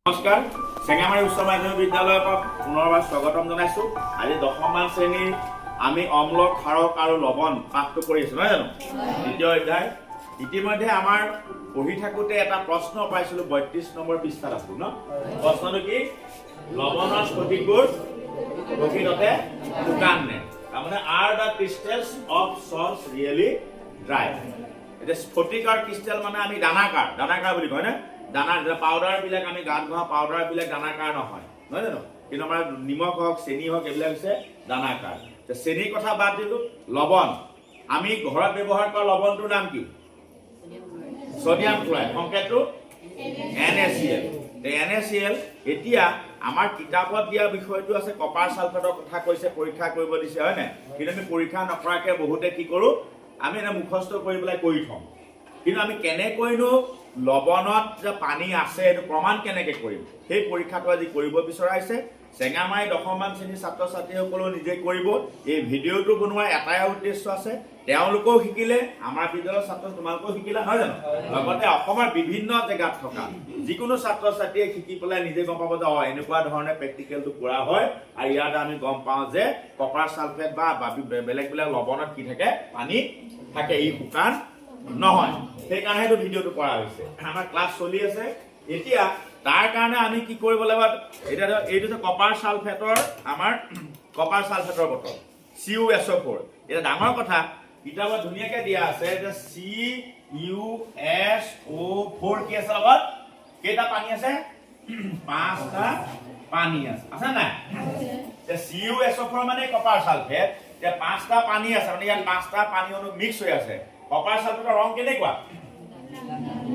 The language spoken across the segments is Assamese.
নমস্কাৰ, চেঙামাৰী উচ্চ মাধ্যমিক বিদ্যালয়ৰ পৰা পুনৰবাৰ স্বাগতম জনাইছোঁ। আজি 10মান শ্ৰেণীৰ আমি অম্ল, ক্ষাৰক আৰু লৱণ পাঠটো কৰি আছোঁ, নহয় জানো? দ্বিতীয় অধ্যায়। ইতিমধ্যে আমাৰ পঢ়ি থাকোঁতে এটা প্ৰশ্ন পাইছিলোঁ, 32 নম্বৰ পৃষ্ঠাত আছিল ন? প্ৰশ্নটো কি? লৱণৰ স্ফটিকবোৰ প্ৰকৃততে শুকান নে? তাৰমানে are the crystals of salts really dry? এতিয়া স্ফটিক আৰু ক্ৰিষ্টেল মানে আমি দানাকাৰ বুলি কয় নে? দানা পাউডাৰ বিলাক আমি গাত ঘঁহা পাউডাৰ বিলাক দানাকাৰ নহয় জানো? কিন্তু আমাৰ নিমখ হওক চেনি হওক এইবিলাক হৈছে দানাকাৰ। চেনিৰ কথা বাদ দিলো। লৱণ, আমি ঘৰত ব্যৱহাৰ কৰা লৱণটোৰ নাম কি? Sodium chloride. সংকেতটো NaCl। NaCl। এতিয়া আমাৰ কিতাপত দিয়া বিষয়টো আছে কপাৰ ছালফেটৰ কথা কৈছে, পৰীক্ষা কৰিব দিছে, হয় নাই? কিন্তু আমি পৰীক্ষা নকৰাকে বহুতে কি কৰো, আমি এনে মুখস্থ কৰি পেলাই কৰি থওঁ। কিন্তু আমি কেনেকৈনো লৱণত যে পানী আছে এইটো প্ৰমাণ কেনেকে কৰিম, সেই পৰীক্ষাটো আজি কৰিব বিচৰাইছে। চেঙামাৰী 10মান শ্ৰেণীৰ ছাত্ৰ ছাত্ৰীসকলেও নিজে কৰিব। এই ভিডিঅ'টো বনোৱাৰ এটাই উদ্দেশ্য আছে, তেওঁলোকেও শিকিলে, আমাৰ বিদ্যালয়ৰ ছাত্ৰ তোমালোকেও শিকিলা, নহয় জানো? লগতে অসমৰ বিভিন্ন জেগাত থকা যিকোনো ছাত্ৰ ছাত্ৰীয়ে শিকি পেলাই নিজে গম পাব যে এনেকুৱা ধৰণে প্ৰেক্টিকেলটো কৰা হয়, আৰু ইয়াত আমি গম পাওঁ যে কপাৰ ছালফেট বা বেলেগ লৱণত কি থাকে, পানী থাকে, ই শুকান নহয়। সেইকাৰণে এইটো ভিডিঅ'টো কৰা হৈছে। আমাৰ ক্লাছ চলি আছে। এতিয়া তাৰ কাৰণে আমি কি কৰিব লাগিব, এতিয়া এইটো যে কপাৰ ছালফেটৰ, আমাৰ কপাৰ ছালফেটৰ বটল CuSO4। এতিয়া ডাঙৰ কথা, কিতাপত ধুনীয়াকে দিয়া আছে যে CuSO4 কি আছে লগত? কেইটা পানী আছে? 5টা পানী আছে নাই? CuSO4 মানে কপাৰ ছালফেট। এতিয়া 5টা পানী আছে, মানে ইয়াত 5টা পানী অনু মিক্স হৈ আছে। কপাৰ ছালফেটৰ ৰং কেনেকুৱা?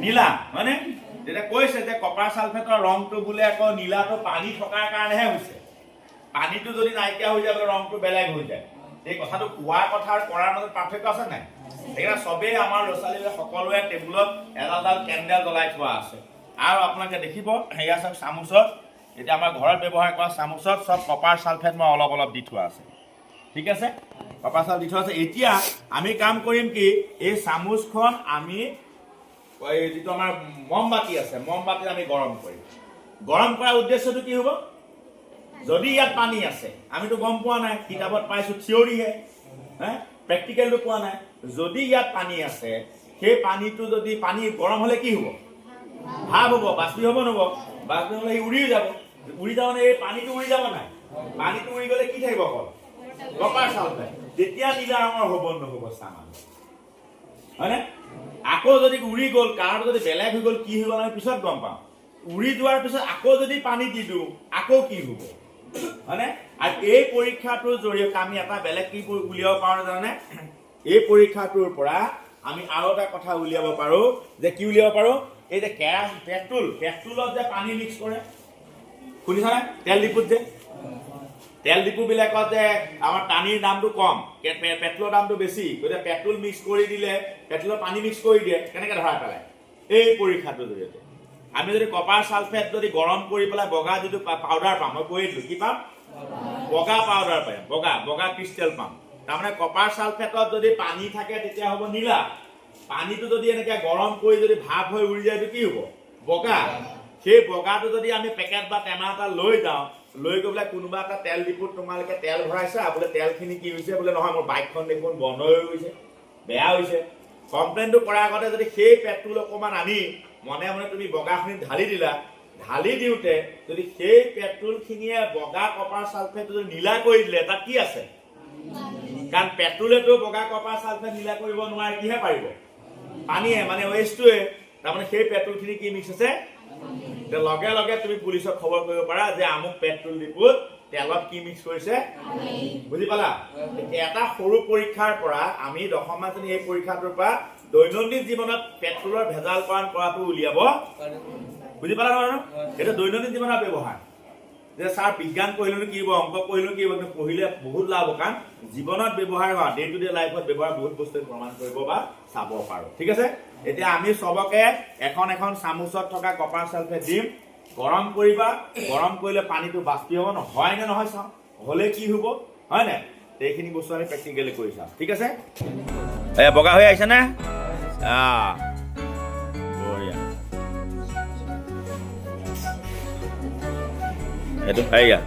নীলা, হয়নে? তেতিয়া কৈছে যে কপাৰ ছালফেটৰ ৰংটো বোলে আকৌ নীলাটো পানী থকাৰ কাৰণেহে হৈছে। পানীটো যদি নাইকিয়া হৈ যায় ৰংটো বেলেগ হৈ যায়। এই কথাটো কোৱাৰ কথা আৰু কৰাৰ মাজত পাৰ্থক্য আছে নাই? সেইকাৰণে চবেই আমাৰ ল'ৰা ছোৱালীবোৰে সকলোৱে টেবুলত এডাল কেণ্ডেল জ্বলাই থোৱা আছে। আৰু আপোনালোকে দেখিব, সেয়া চাওক চামুচত, এতিয়া আমাৰ ঘৰত ব্যৱহাৰ কৰা চামুচত চব কপাৰ ছালফেট মই অলপ অলপ দি থোৱা আছে। ঠিক আছে, কপাৰ ছালফেট দি থোৱা আছে। এতিয়া আমি কাম কৰিম কি, এই চামুচখন আমি যিটো আমাৰ মমবাতি আছে, মমবাতি আমি গৰম কৰিম। গৰম কৰাৰ উদ্দেশ্যটো কি হ'ব? যদি ইয়াত পানী আছে, আমিতো গম পোৱা নাই, কিতাপত পাইছো থিয়ৰিহে, প্ৰেক্টিকেলটো পোৱা নাই। যদি ইয়াত পানী আছে, সেই পানীটো যদি পানী গৰম হলে কি হ'ব? ভাপ হ'ব, বাষ্পী হ'ব নহব? বাষ্পী হলে উৰি যাব। উৰি যাব নে? এই পানীটো উৰি যাব নাই? পানীটো উৰি গলে কি থাকিব? অকল কপাৰ ছালফেট। তেতিয়া নীলা ৰঙৰ হ'ব নহব চাম, হয়নে? আকৌ যদি উৰি গ'ল, কালাৰটো যদি বেলেগ হৈ গ'ল, কি হৈ গ'ল আমি পিছত গম পাম। উৰি যোৱাৰ পিছত আকৌ যদি পানী দি দিওঁ, আকৌ কি হ'ব, হয়নে? আৰু এই পৰীক্ষাটোৰ জৰিয়তে আমি এটা বেলেগ কি উলিয়াব পাৰো জানে? এই পৰীক্ষাটোৰ পৰা আমি আৰু এটা কথা উলিয়াব পাৰো, যে কি উলিয়াব পাৰো? এই যে পেট্ৰলত যে পানী মিক্স কৰে, শুনিছানে? তেল ডিপুত যে, তেল ডিপু বিলাকত যে আমাৰ পানীৰ দামটো কম, পেট্ৰলৰ দামটো বেছি, গতিকে পেট্ৰল মিক্স কৰি দিলে, পেট্ৰলৰ পানী মিক্স কৰি দিয়ে, কেনেকে ধৰা পেলায়? এই পৰীক্ষাটোৰ জৰিয়তে আমি যদি কপাৰ ছালফেট যদি গৰম কৰি পেলাই বগা যিটো পাউডাৰ পাম, মই কৈ দিলো কি পাম? বগা পাউডাৰ পাম, বগা ক্ৰিষ্টেল পাম। তাৰমানে কপাৰ ছালফেটত যদি পানী থাকে তেতিয়া হ'ব নীলা, পানীটো যদি এনেকে গৰম কৰি যদি ভাপ হৈ উৰি যায় কি হ'ব? বগা। সেই বগাটো যদি আমি পেকেট বা টেমা এটা লৈ যাওঁ, লৈ গৈ পেলাই কোনোবা এটা তেল ডিপুত তোমালোকে তেল ভৰাইছা, বোলে তেলখিনি কি হৈছে? বোলে নহয়, মোৰ বাইকখন দেখোন বন্ধ হৈ গৈছে, বেয়া হৈছে। কমপ্লেইনটো কৰাৰ আগতে যদি সেই পেট্ৰল অকণমান আনি মনে মনে তুমি বগাখিনি ঢালি দিলা, ঢালি দিওঁতে যদি সেই পেট্ৰল খিনিয়ে বগা কপাৰ ছালফেট যদি নীলা কৰি দিলে, তাত কি আছে? কাৰণ পেট্ৰলেতো বগা কপাৰ ছালফেট নীলা কৰিব নোৱাৰে, কিহে পাৰিব? পানীয়ে, মানে ৱেষ্টটোৱে। তাৰমানে সেই পেট্ৰল খিনি কি মিক্স আছে? লগে লগে তুমি পুলিচক খবৰ কৰিব পাৰা যে আমুক পেট্ৰল ডিপুত তেলত কি মিক্স কৰিছে, বুজি পালা? এটা সৰু পৰীক্ষাৰ পৰা আমি 10মান শ্ৰেণী এই পৰীক্ষাটোৰ পৰা দৈনন্দিন জীৱনত পেট্ৰলৰ ভেজালকৰণ কৰাটো উলিয়াব, বুজি পালা নহয়? এইটো দৈনন্দিন জীৱনৰ ব্যৱহাৰ। যে ছাৰ বিজ্ঞান পঢ়িলো কি হ'ব, অংক পঢ়িলো কি হ'ব, পঢ়িলে বহুত লাভ, কাৰণ জীৱনত ব্যৱহাৰ হোৱা ডে টু ডে লাইফত ব্যৱহাৰ বহুত বস্তু প্ৰমাণ কৰিব বা চাব পাৰো। ঠিক আছে, এতিয়া আমি চবকে এখন এখন চামুচত থকা কপাৰ ছালফেট দিম, গৰম কৰিবা। গৰম কৰিলে পানীটো বাষ্পী হ'ব, হয় নে নহয় চাওঁ, হলে কি হ'ব, হয় নে? এইখিনি বস্তু আমি প্ৰেক্টিকেলি কৰি চাম। ঠিক আছে, বগা হৈ আহিছে নে? বঢ়িয়া। এইটো এইয়া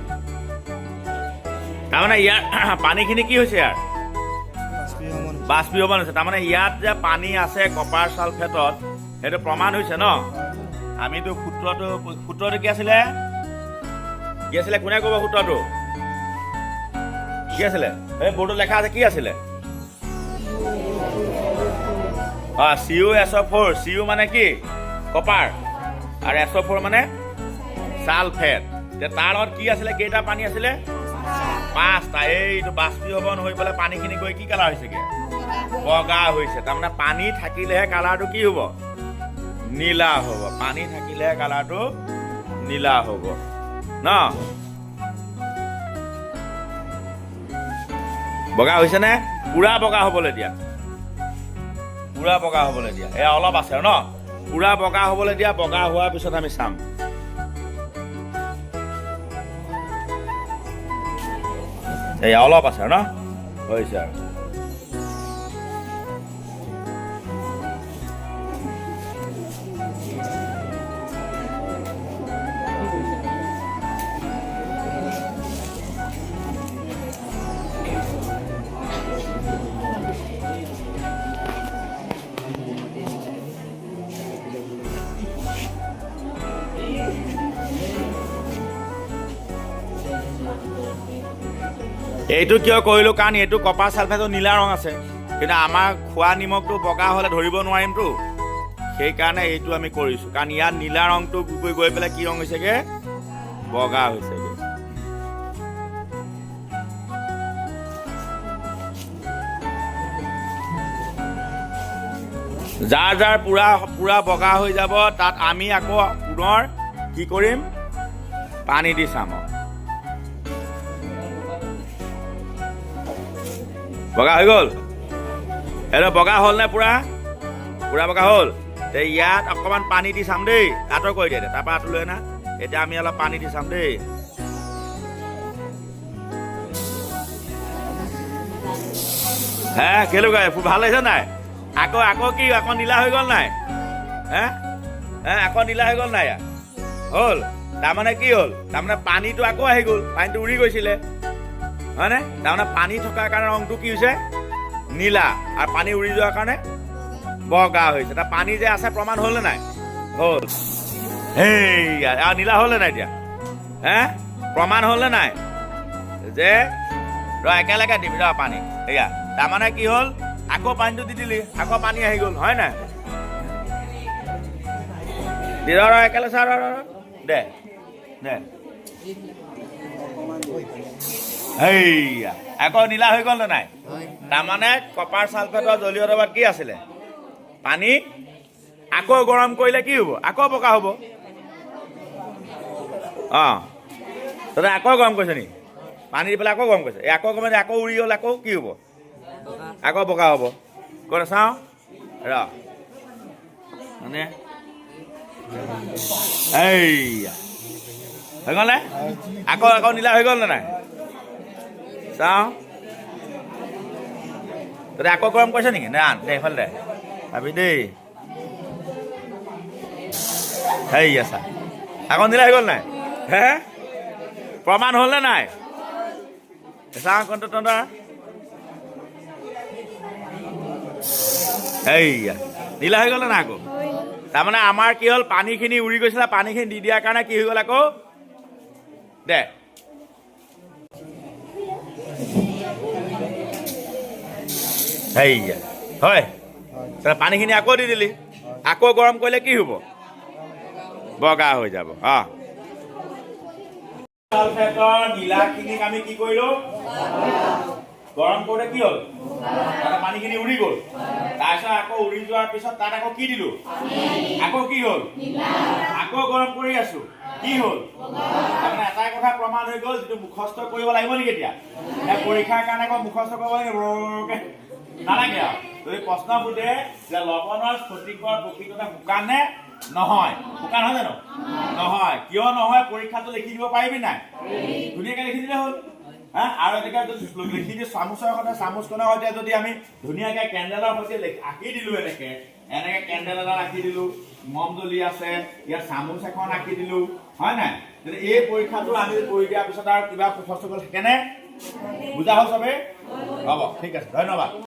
তাৰমানে ইয়াৰ পানীখিনি কি হৈছে ইয়াৰ বাষ্পীভৱন হৈছে। তাৰমানে ইয়াত যে পানী আছে কপাৰ ছালফেটত সেইটো প্ৰমাণ হৈছে ন। আমিতো সূত্ৰটো কি আছিলে কোনে ক'ব সূত্ৰটো কি আছিলে? এই বৰ্ডত লেখা আছে কি আছিলে? CuSO4 CU মানে কি কপাৰ আৰু SO4 মানে ছালফেট। তাৰ লগত কি আছিলে? কেইটা পানী আছিলে? 5টা। এইটো বাষ্পীভৱন হৈ পেলাই পানীখিনি গৈ কি কালাৰ হৈছেগে? বগা হৈছে। তাৰমানে পানী থাকিলেহে কালাৰটো কি হ'ব? নীলা হ'ব। পানী থাকিলেহে কালাৰটো নীলা হ'ব ন। বগা হৈছে নে? পুৰা বগা হ'বলৈ দিয়া, পুৰা বগা হ'বলৈ দিয়া। এয়া অলপ আছে ন, পুৰা বগা হ'বলৈ দিয়া। বগা হোৱাৰ পিছত আমি চাম। এয়া অলপ আছে ন, হৈছে আৰু এইটো কিয় কৰিলো? কাৰণ এইটো কপাৰ ছালফেটৰ নীলা ৰং আছে, কিন্তু আমাৰ খোৱা নিমখটো বগা হ'লে ধৰিব নোৱাৰিমতো, সেইকাৰণে এইটো আমি কৰিছোঁ। কাৰণ ইয়াত নীলা ৰংটো গৈ পেলাই কি ৰং হৈছেগে? বগা হৈছেগে। যাৰ যাৰ পুৰা বগা হৈ যাব তাত আমি আকৌ পুনৰ কি কৰিম? পানী দি চাম। বগা হৈ গ'ল? এইটো বগা হ'ল নে? পুৰা বগা হ'ল। ইয়াত অকণমান পানী দি চাম দেই। আঁতৰ কৰি দিয়ে, তাৰপৰা আঁতৰ লৈ না। এতিয়া আমি অলপ পানী দি চাম দেই। হে কেনেকুৱা? ভাল লাগিছে নাই? আকৌ কি? আকৌ নীলা হৈ গ'ল নাই? আকৌ নীলা হৈ গ'ল নাই? হ'ল। তাৰমানে কি হ'ল? তাৰমানে পানীটো আকৌ আহি গ'ল, পানীটো উৰি গৈছিলে হয়নে? তাৰমানে পানী থকাৰ কাৰণে ৰংটো কি হৈছে? নীলা, আৰু পানী উৰি যোৱাৰ কাৰণে বগা হৈছে। তাৰ পানী যে আছে প্ৰমাণ হ'ল নে নাই? হ'ল। সেইয়া আৰু নীলা হ'ল নে নাই এতিয়া? প্ৰমাণ হ'ল নে নাই যে একেলগে দিবি পানী? এয়া তাৰমানে কি হ'ল? আকৌ পানীটো দি দিলি, আকৌ পানী আহি গ'ল হয় নাই? একেলগে চাৰ দে সেইয়া আকৌ নীলা হৈ গ'ল নে নাই? তাৰমানে কপাৰ ছালফেটৰ জলীয় দ্ৰৱত কি আছিলে? পানী। আকৌ গৰম কৰিলে কি হ'ব? আকৌ বগা হ'ব। তই আকৌ গৰম কৰিছে নি? পানী দি পেলাই আকৌ গৰম কৰিছে। আকৌ গৰম আকৌ উৰি গ'ল, আকৌ কি হ'ব? আকৌ বগা হ'ব। ক'ত চাওঁ মানে এইয়া হৈ গ'ল নে? আকৌ নীলা হৈ গ'ল নে নাই? চাওঁ তই আকৌ গৰম কৰিছ নেকি? নে আন দে এইফালে দে ভাবি দেই। সেইয়া চা আকৌ নীলা হৈ গ'ল নাই? প্ৰমাণ হ'ল নে নাই? চাওঁ কণ্ট তন্দা এইয়া নীলা হৈ গ'ল নে নাই? আকৌ তাৰমানে আমাৰ কি হ'ল? পানীখিনি উৰি গৈছিলে, পানীখিনি দি দিয়াৰ কাৰণে কি হৈ গ'ল? আকৌ দে সেইয়া হয়। পানীখিনি আকৌ দি দিলি, আকৌ গৰম কৰিলে কি হ'ব? বগা হৈ যাব। নীলাখিনিক আমি কি কৰিলো? গৰম কৰোঁতে কি হ'ল? পানীখিনি উৰি গ'ল। তাৰপিছত আকৌ উৰি যোৱাৰ পিছত তাত আকৌ কি দিলো? আকৌ কি হ'ল? আকৌ গৰম কৰি আছো, কি হ'ল? তাৰমানে এটাই কথা প্ৰমাণ হৈ গ'ল, যিটো মুখস্থ কৰিব লাগিব নেকি এতিয়া? পৰীক্ষাৰ কাৰণে আকৌ মুখস্থ কৰিব লাগিব নালাগে আৰু। যদি প্ৰশ্ন সোধে যে লৱণৰ স্ফটিকৰ প্ৰকৃততে শুকান নে নহয়? শুকান হয় জানো? নহয়। কিয় নহয়? পৰীক্ষাটো লিখি দিব পাৰিবি নাই? ধুনীয়াকে লিখি দিলে হ'ল। আৰু এনেকে লিখি দি চামুচৰ সৈতে চামুচখনৰ সৈতে যদি আমি ধুনীয়াকে কেণ্ডেলৰ সৈতে আঁকি দিলো, এনেকে কেণ্ডেল এডাল আঁকি দিলো, মম জ্বলি আছে, ইয়াত চামুচ এখন আঁকি দিলো হয় নাই? এই পৰীক্ষাটো আমি কৰি দিয়াৰ পিছত আৰু কিবা প্ৰশ্ন থাকেনে বুজা হ'ল চবে হ'ব ঠিক আছে ধন্যবাদ